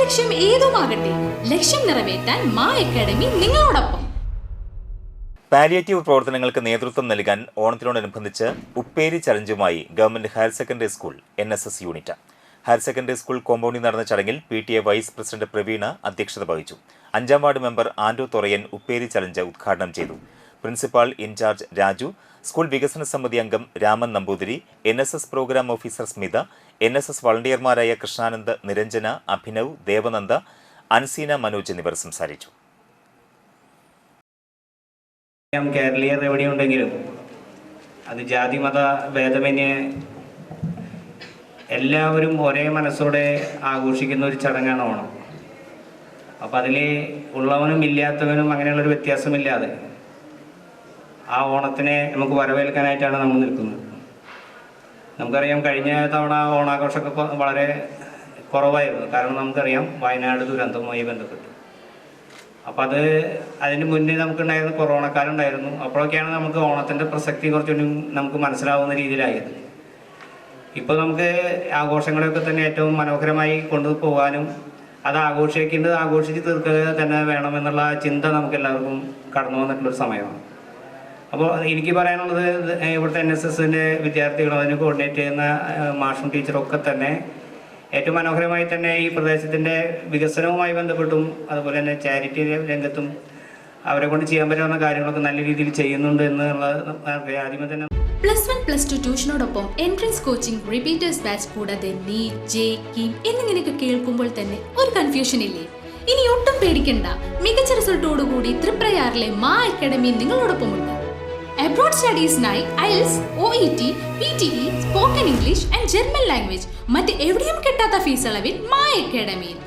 ലക്ഷ്യം ഏതുമാകട്ടെ, ലക്ഷ്യം നിറവേറ്റാൻ മാ അക്കാഡമി നിങ്ങളോടൊപ്പം. പാലിയേറ്റീവ് പ്രവർത്തനങ്ങൾക്ക് നേതൃത്വം നൽകാൻ ഓണത്തിനോടനുബന്ധിച്ച് ഉപ്പേരി ചലഞ്ചുമായി government higher secondary school NSS unit. Higher secondary school കോമ്പൗണ്ടിൽ നടന്ന ചടങ്ങിൽ PTA വൈസ് പ്രസിഡന്റ് പ്രവീണ അധ്യക്ഷത വഹിച്ചു. 5ാം വാർഡ് മെമ്പർ ആൻഡോ തൊറയൻ ഉപ്പേരി ചലഞ്ച് ഉദ്ഘാടനം ചെയ്തു. പ്രിൻസിപ്പാൾ ഇൻചാർജ് രാജു, സ്കൂൾ വികസന സമിതി അംഗം Raman Namboothiri, NSS programme officer Smitha, NSS വളണ്ടിയർമാരായ കൃഷ്ണാനന്ദ്, നിരഞ്ജന, അഭിനവ്, ദേവനന്ദ, അൻസീന, മനോജ് എന്നിവർ സംസാരിച്ചു. കേരളീയർ എവിടെയുണ്ടെങ്കിലും അത് ജാതി മത ഭേദമന്യേ എല്ലാവരും ഒരേ മനസ്സോടെ ആഘോഷിക്കുന്ന ഒരു ചടങ്ങാണ് ഓണം. അപ്പം അതിൽ ഉള്ളവനും ഇല്ലാത്തവനും അങ്ങനെയുള്ളൊരു വ്യത്യാസമില്ലാതെ ആ ഓണത്തിനെ നമുക്ക് വരവേൽക്കാനായിട്ടാണ് നമ്മൾ നിൽക്കുന്നത്. നമുക്കറിയാം, കഴിഞ്ഞ തവണ ഓണാഘോഷമൊക്കെ വളരെ കുറവായിരുന്നു. കാരണം നമുക്കറിയാം വയനാട് ദുരന്തവുമായി ബന്ധപ്പെട്ട്. അപ്പം അതിന് മുന്നേ നമുക്കുണ്ടായിരുന്ന കൊറോണ കാലം ഉണ്ടായിരുന്നു. അപ്പോഴൊക്കെയാണ് നമുക്ക് ഓണത്തിൻ്റെ പ്രസക്തി കുറച്ചുകൂടി നമുക്ക് മനസ്സിലാവുന്ന രീതിയിലായത്. ഇപ്പോൾ നമുക്ക് ആഘോഷങ്ങളെയൊക്കെ തന്നെ ഏറ്റവും മനോഹരമായി കൊണ്ടുപോകാനും അത് ആഘോഷിച്ച് തീർക്കുക തന്നെ വേണമെന്നുള്ള ചിന്ത നമുക്ക് എല്ലാവർക്കും കടന്നു വന്നിട്ടുള്ളൊരു സമയമാണ്. അപ്പോൾ എനിക്ക് പറയാനുള്ളത്, ഇവിടുത്തെ NSSൻ്റെ വിദ്യാർത്ഥികളും അതിന് കോർഡിനേറ്റ് ചെയ്യുന്ന മാഷും ടീച്ചറൊക്കെ തന്നെ ഏറ്റവും മനോഹരമായി തന്നെ ഈ പ്രദേശത്തിൻ്റെ വികസനവുമായി ബന്ധപ്പെട്ടും അതുപോലെ തന്നെ ചാരിറ്റി രംഗത്തും അവരെ കൊണ്ട് ചെയ്യാൻ പറ്റുന്ന കാര്യങ്ങളൊക്കെ നല്ല രീതിയിൽ ചെയ്യുന്നുണ്ട് എന്നുള്ളത് ആദ്യമേ തന്നെ. +1 +2 ട്യൂഷനോടൊപ്പം എൻട്രൻസ് കോച്ചിങ്, റിപ്പീറ്റേഴ്സ് ബാച്ച്, കൂടാതെ നീറ്റ്, JEE എന്നിങ്ങനെയൊക്കെ കേൾക്കുമ്പോൾ തന്നെ ഒരു കൺഫ്യൂഷൻ ഇല്ലേ? ഇനി ഒട്ടും പേടിക്കണ്ട. മികച്ച റിസൾട്ടോടുകൂടി തൃപ്രയാറിലെ മാ അക്കാഡമി നിങ്ങളോടൊപ്പമുണ്ട്. അബ്രോഡ് സ്റ്റഡീസിനായി IELTS, OET, PTE, spoken English and German language മറ്റ് എവിടെയും കിട്ടാത്ത ഫീസ് അളവിൽ മാ അക്കാഡമിയിൽ.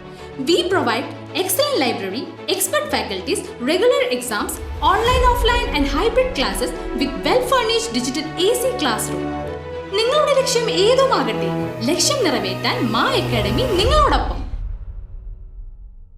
We provide excellent library, expert faculties, regular exams, online, offline and hybrid classes with well-furnished digital AC classroom. നിങ്ങളുടെ ലക്ഷ്യം ഏതുമാകട്ടെ, ലക്ഷ്യം നിറവേറ്റാൻ മാ അക്കാഡമി നിങ്ങളോടൊപ്പം.